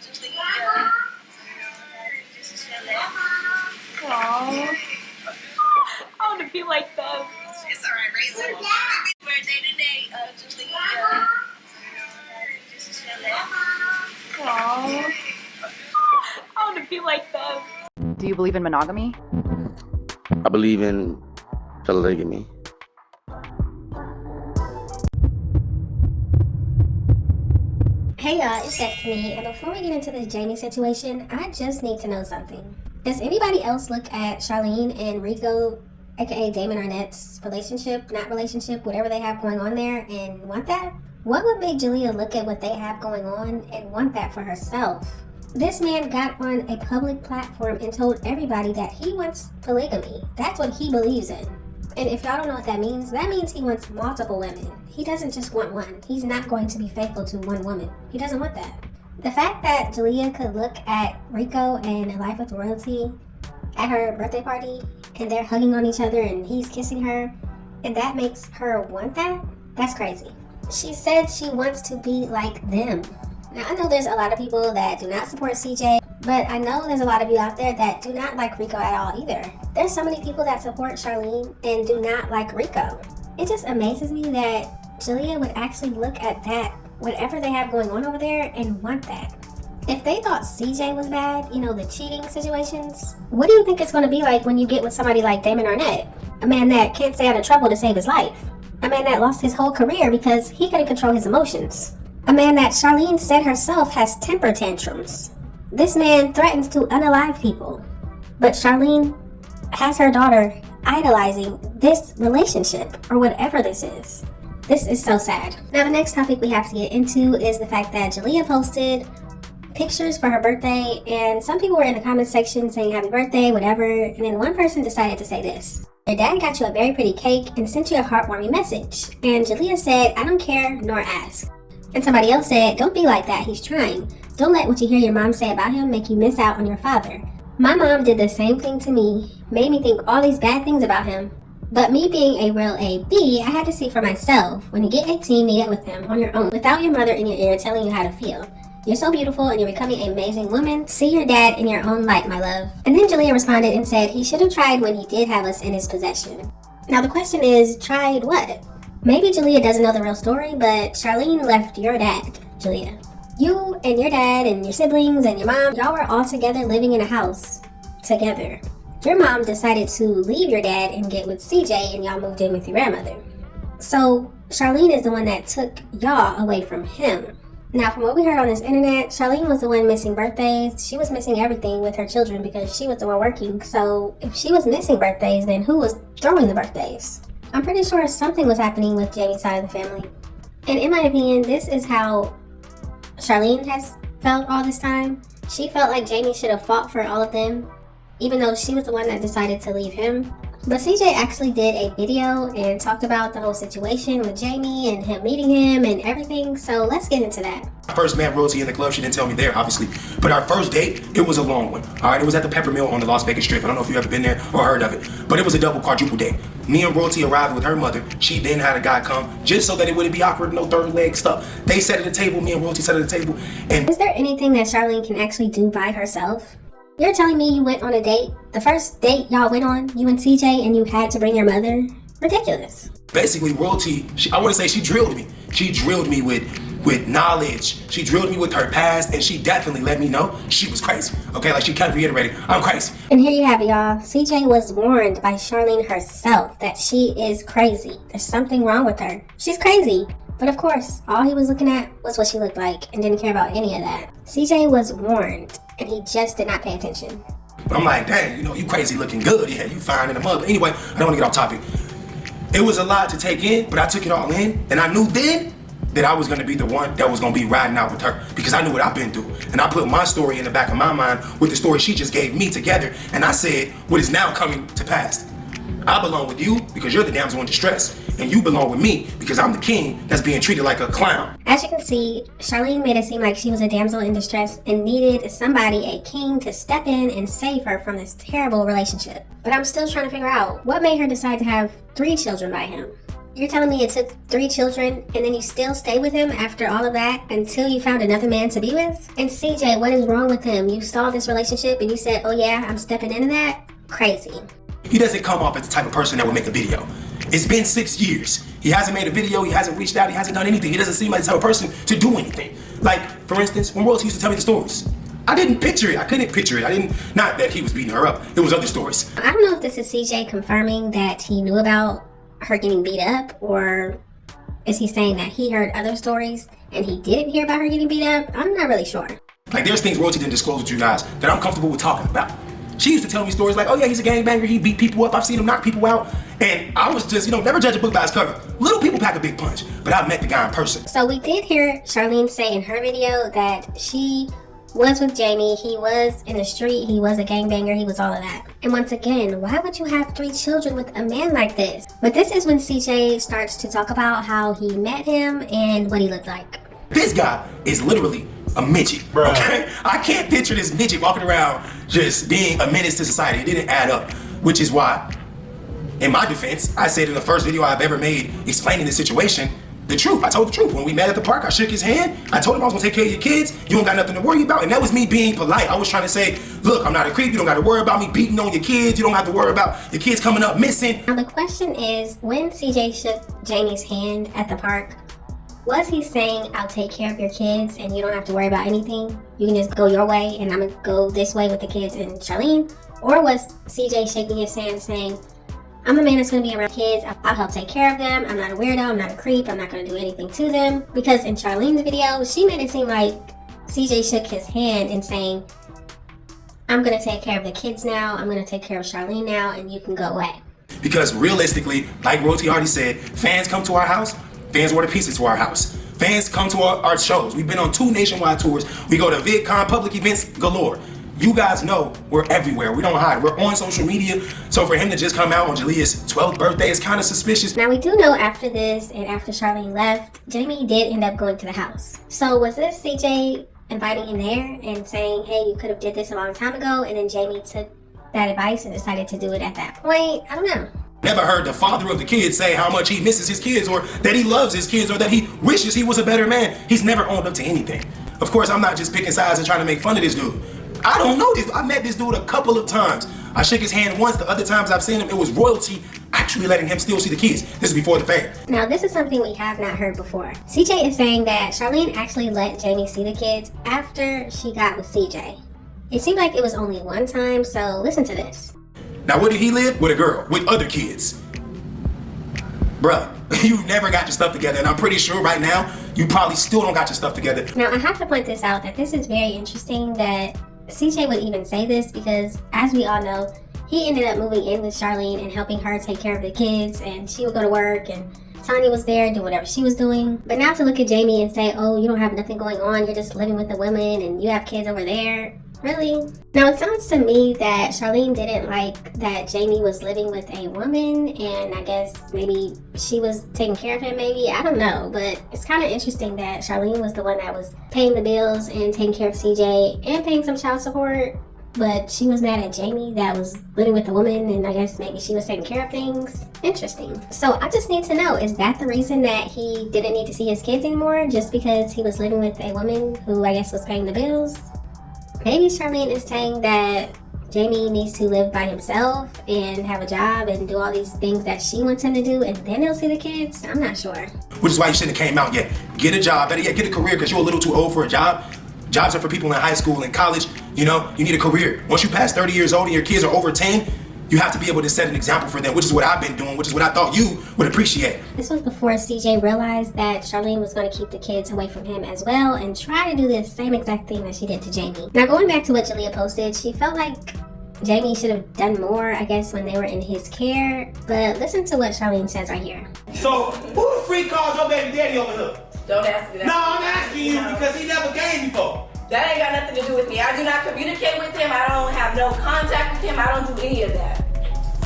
Jaaliyah. Just chilling. Aww. I want to be like them. It's alright, Razor. Happy birthday today, Jaaliyah. Just chilling. Aww. I want to be like them. Do you believe in monogamy? I believe in polygamy. Hey y'all, it's Destiny, and before we get into this Jamie situation, I just need to know something. Does anybody else look at Charlene and Rico, aka Damon Arnett's relationship, not relationship, whatever they have going on there, and want that? What would make Jaaliyah look at what they have going on and want that for herself? This man got on a public platform and told everybody that he wants polygamy. That's what he believes in. And if y'all don't know what that means he wants multiple women. He doesn't just want one. He's not going to be faithful to one woman. He doesn't want that. The fact that Jaaliyah could look at Rico and A Life with Royalty at her birthday party and they're hugging on each other and he's kissing her, and that makes her want that, that's crazy. She said she wants to be like them. Now, I know there's a lot of people that do not support CJ, but I know there's a lot of you out there that do not like Rico at all either. There's so many people that support Charlene and do not like Rico. It just amazes me that Jaaliyah would actually look at that, whatever they have going on over there, and want that. If they thought CJ was bad, you know, the cheating situations, what do you think it's going to be like when you get with somebody like Damon Arnett? A man that can't stay out of trouble to save his life. A man that lost his whole career because he couldn't control his emotions. A man that Charlene said herself has temper tantrums. This man threatens to unalive people. But Charlene has her daughter idolizing this relationship, or whatever this is. This is so sad. Now the next topic we have to get into is the fact that Jaaliyah posted pictures for her birthday, and some people were in the comment section saying happy birthday, whatever, and then one person decided to say this. Your dad got you a very pretty cake and sent you a heartwarming message. And Jaaliyah said, I don't care nor ask. And somebody else said, don't be like that, he's trying. Don't let what you hear your mom say about him make you miss out on your father. My mom did the same thing to me, made me think all these bad things about him. But me being a real AB, I had to see for myself. When you get 18, meet up with him on your own, without your mother in your ear telling you how to feel. You're so beautiful and you're becoming an amazing woman. See your dad in your own light, my love. And then Jaaliyah responded and said he should have tried when he did have us in his possession. Now the question is, tried what? Maybe Jaaliyah doesn't know the real story, but Charlene left your dad, Jaaliyah. You and your dad and your siblings and your mom, y'all were all together living in a house together. Your mom decided to leave your dad and get with CJ, and y'all moved in with your grandmother. So Charlene is the one that took y'all away from him. Now, from what we heard on this internet, Charlene was the one missing birthdays. She was missing everything with her children because she was the one working. So if she was missing birthdays, then who was throwing the birthdays? I'm pretty sure something was happening with Jamie's side of the family. And in my opinion, this is how Charlene has felt all this time. She felt like Jamie should have fought for all of them, even though she was the one that decided to leave him. But CJ actually did a video and talked about the whole situation with Jamie and him meeting him and everything, so let's get into that. I first met Rosie in the club. She didn't tell me there, obviously. But our first date, it was a long one. All right, it was at the Pepper Mill on the Las Vegas Strip. I don't know if you've ever been there or heard of it, but it was a double quadruple date. Me and Rosie arrived with her mother. She then had a guy come just so that it wouldn't be awkward, no third leg stuff. They sat at the table, me and Rosie sat at the table. And is there anything that Charlene can actually do by herself? You're telling me you went on a date, the first date y'all went on, you and CJ, and you had to bring your mother? Ridiculous. Basically, Royalty, I want to say she drilled me. She drilled me with knowledge. She drilled me with her past, and she definitely let me know she was crazy. Okay, like she kept reiterating, I'm crazy. And here you have it, y'all. CJ was warned by Charlene herself that she is crazy. There's something wrong with her. She's crazy. But of course, all he was looking at was what she looked like and didn't care about any of that. CJ was warned, and he just did not pay attention. I'm like, dang, you know, you crazy looking good. Yeah, you fine in the mud. But anyway, I don't want to get off topic. It was a lot to take in, but I took it all in, and I knew then that I was going to be the one that was going to be riding out with her because I knew what I've been through. And I put my story in the back of my mind with the story she just gave me together, and I said, what is now coming to pass? I belong with you because you're the damsel in distress, and you belong with me because I'm the king that's being treated like a clown. As you can see, Charlene made it seem like she was a damsel in distress and needed somebody, a king, to step in and save her from this terrible relationship. But I'm still trying to figure out what made her decide to have 3 children by him. You're telling me it took 3 children and then you still stay with him after all of that until you found another man to be with? And CJ, what is wrong with him? You saw this relationship and you said, oh yeah, I'm stepping into that? Crazy. He doesn't come off as the type of person that would make a video. It's been 6 years. He hasn't made a video, he hasn't reached out, he hasn't done anything. He doesn't seem like the type of person to do anything. Like, for instance, when Royalty used to tell me the stories, I didn't picture it. I couldn't picture it. Not that he was beating her up. It was other stories. I don't know if this is CJ confirming that he knew about her getting beat up, or is he saying that he heard other stories and he didn't hear about her getting beat up? I'm not really sure. Like, there's things Royalty didn't disclose with you guys that I'm comfortable with talking about. She used to tell me stories like, oh yeah, he's a gangbanger, he beat people up, I've seen him knock people out. And I was just, never judge a book by its cover. Little people pack a big punch, but I've met the guy in person. So we did hear Charlene say in her video that she was with Jamie, he was in the street, he was a gangbanger, he was all of that. And once again, why would you have 3 children with a man like this? But this is when CJ starts to talk about how he met him and what he looked like. This guy is literally a midget, okay? I can't picture this midget walking around just being a menace to society. It didn't add up, which is why, in my defense, I said in the first video I've ever made explaining the situation, the truth. I told the truth. When we met at the park, I shook his hand. I told him I was gonna take care of your kids. You don't got nothing to worry about. And that was me being polite. I was trying to say, look, I'm not a creep. You don't got to worry about me beating on your kids. You don't have to worry about your kids coming up missing. Now the question is, when CJ shook Jamie's hand at the park, was he saying, I'll take care of your kids and you don't have to worry about anything? You can just go your way and I'm gonna go this way with the kids and Charlene? Or was CJ shaking his hand saying, I'm a man that's gonna be around kids, I'll help take care of them, I'm not a weirdo, I'm not a creep, I'm not gonna do anything to them? Because in Charlene's video, she made it seem like CJ shook his hand and saying, I'm gonna take care of the kids now, I'm gonna take care of Charlene now, and you can go away. Because realistically, like Royalty already said, fans come to our house, fans order pieces to our house. Fans come to our shows. We've been on 2 nationwide tours. We go to VidCon, public events galore. You guys know we're everywhere. We don't hide. We're on social media. So for him to just come out on Jaaliyah's 12th birthday is kind of suspicious. Now we do know after this and after Charlene left, Jamie did end up going to the house. So was this CJ inviting him there and saying, hey, you could have did this a long time ago, and then Jamie took that advice and decided to do it at that point? I don't know. Never heard the father of the kids say how much he misses his kids, or that he loves his kids, or that he wishes he was a better man. He's never owned up to anything. Of course, I'm not just picking sides and trying to make fun of this dude. I don't know this. I met this dude a couple of times. I shook his hand once. The other times I've seen him, it was Royalty actually letting him still see the kids. This is before the fair. Now, this is something we have not heard before. CJ is saying that Charlene actually let Jamie see the kids after she got with CJ. It seemed like it was only one time, so listen to this. Now, where did he live? With a girl, with other kids. Bruh, you never got your stuff together, and I'm pretty sure right now, you probably still don't got your stuff together. Now, I have to point this out, that this is very interesting that CJ would even say this, because as we all know, he ended up moving in with Charlene and helping her take care of the kids, and she would go to work, and Tanya was there doing whatever she was doing. But now to look at Jamie and say, oh, you don't have nothing going on, you're just living with the women, and you have kids over there. Really? Now, it sounds to me that Charlene didn't like that Jamie was living with a woman, and I guess maybe she was taking care of him, maybe. I don't know, but it's kind of interesting that Charlene was the one that was paying the bills and taking care of CJ and paying some child support, but she was mad at Jamie that was living with a woman, and I guess maybe she was taking care of things. Interesting. So I just need to know, is that the reason that he didn't need to see his kids anymore, just because he was living with a woman who I guess was paying the bills? Maybe Charlene is saying that Jamie needs to live by himself and have a job and do all these things that she wants him to do, and then he'll see the kids. I'm not sure. Which is why you shouldn't have came out yet. Get a job, better yet, get a career, because you're a little too old for a job. Jobs are for people in high school and college. You need a career. Once you pass 30 years old and your kids are over 10, you have to be able to set an example for them, which is what I've been doing, which is what I thought you would appreciate. This was before CJ realized that Charlene was going to keep the kids away from him as well and try to do this same exact thing that she did to Jamie. Now, going back to what Jaaliyah posted, she felt like Jamie should have done more, I guess, when they were in his care. But listen to what Charlene says right here. So, who the freak calls your baby daddy over here? Don't ask me that. No, I'm asking you because he never came before. That ain't got nothing to do with me. I do not communicate with him. I don't have no contact with him. I don't do any of that.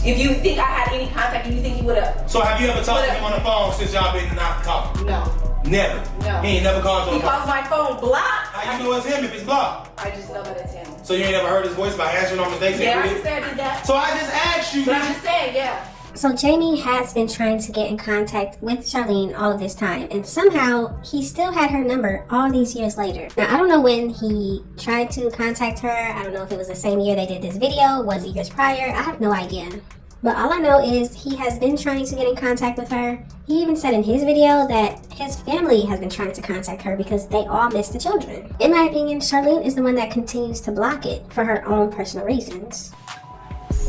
If you think I had any contact, you think he would have. So have you ever talked to him on the phone since y'all been not talking? No. Never? No. He ain't never called you on He the phone? calls my phone blocked. How you know it's him if it's blocked? I just know that it's him. So you ain't never heard his voice by answering on the day? Yeah, I just said I did that. So I just asked you. But I'm just saying, yeah. So Jamie has been trying to get in contact with Charlene all of this time, and somehow he still had her number all these years later. Now, I don't know when he tried to contact her. I don't know if it was the same year they did this video, was it years prior? I have no idea. But all I know is he has been trying to get in contact with her. He even said in his video that his family has been trying to contact her because they all miss the children. In my opinion, Charlene is the one that continues to block it for her own personal reasons.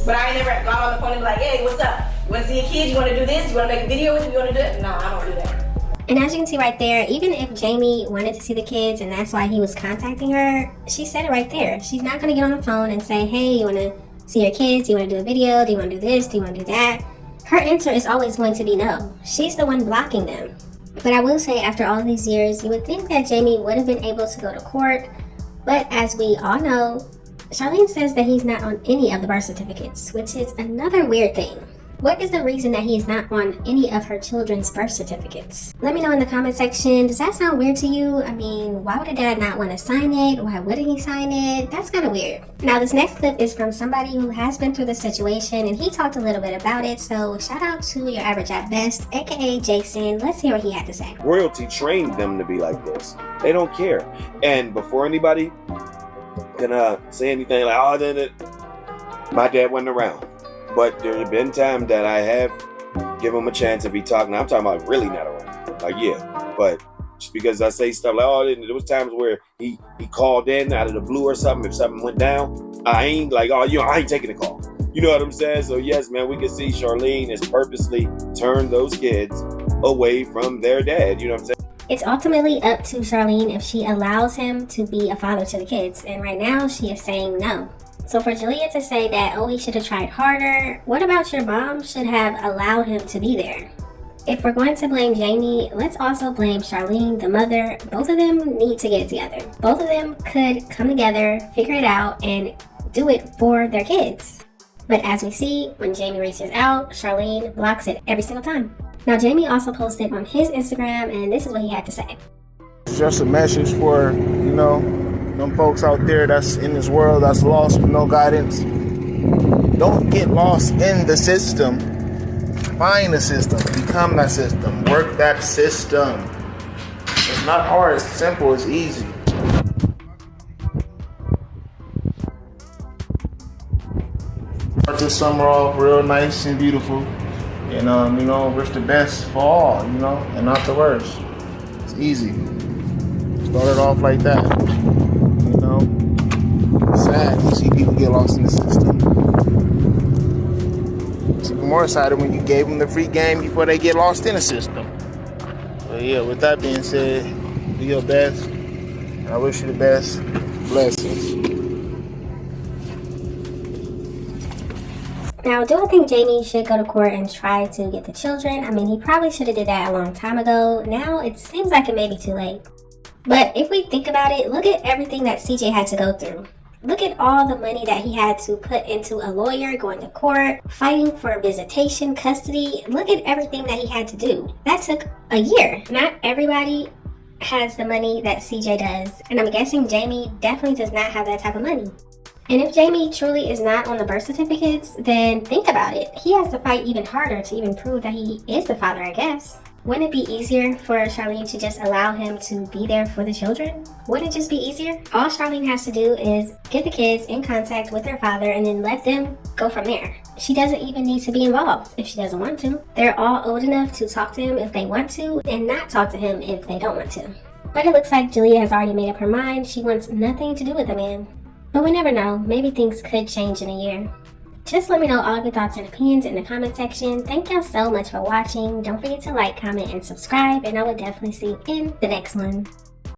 But I ain't never gone on the phone and be like, hey, what's up? You want to see a kid? You want to do this? You want to make a video with me? You want to do it? No, I don't do that. And as you can see right there, even if Jamie wanted to see the kids and that's why he was contacting her, she said it right there. She's not going to get on the phone and say, hey, you want to see your kids? Do you want to do a video? Do you want to do this? Do you want to do that? Her answer is always going to be no. She's the one blocking them. But I will say, after all these years, you would think that Jamie would have been able to go to court. But as we all know, Charlene says that he's not on any of the birth certificates, which is another weird thing. What is the reason that he is not on any of her children's birth certificates? Let me know in the comment section. Does that sound weird to you? I mean, why would a dad not want to sign it? Why wouldn't he sign it? That's kind of weird. Now, this next clip is from somebody who has been through the situation, and he talked a little bit about it. So shout out to your average at best, aka Jason. Let's hear what he had to say. Royalty trained them to be like this. They don't care. And before anybody can say anything like, oh, then my dad wasn't around. But there have been times that I have given him a chance if he talking. I'm talking about really not around. Like, yeah. But just because I say stuff like, oh, there was times where he called in out of the blue or something. If something went down, I ain't like, oh, I ain't taking the call. You know what I'm saying? So yes, man, we can see Charlene has purposely turned those kids away from their dad. You know what I'm saying? It's ultimately up to Charlene if she allows him to be a father to the kids. And right now, she is saying no. So for Jaaliyah to say that, oh, he should have tried harder, what about your mom should have allowed him to be there? If we're going to blame Jamie, let's also blame Charlene, the mother. Both of them need to get it together. Both of them could come together, figure it out, and do it for their kids. But as we see, when Jamie reaches out, Charlene blocks it every single time. Now, Jamie also posted on his Instagram, and this is what he had to say. It's just a message for, them folks out there that's in this world that's lost with no guidance. Don't get lost in the system. Find the system. Become that system. Work that system. It's not hard. It's simple. It's easy. Start this summer off real nice and beautiful. And, wish the best for all, and not the worst. It's easy. Start it off like that. Sad to see people get lost in the system. It's even more excited when you gave them the free game before they get lost in the system. But yeah, with that being said, do your best. I wish you the best. Blessings. Now, do I think Jamie should go to court and try to get the children? I mean, he probably should have did that a long time ago. Now, it seems like it may be too late. But if we think about it, look at everything that CJ had to go through. Look at all the money that he had to put into a lawyer, going to court, fighting for visitation, custody. Look at everything that he had to do. That took a year. Not everybody has the money that CJ does. And I'm guessing Jamie definitely does not have that type of money. And if Jamie truly is not on the birth certificates, then think about it. He has to fight even harder to even prove that he is the father, I guess. Wouldn't it be easier for Charlene to just allow him to be there for the children? Wouldn't it just be easier? All Charlene has to do is get the kids in contact with their father and then let them go from there. She doesn't even need to be involved if she doesn't want to. They're all old enough to talk to him if they want to and not talk to him if they don't want to. But it looks like Jaaliyah has already made up her mind. She wants nothing to do with the man. But we never know. Maybe things could change in a year. Just let me know all of your thoughts and opinions in the comment section. Thank y'all so much for watching. Don't forget to like, comment, and subscribe, and I will definitely see you in the next one.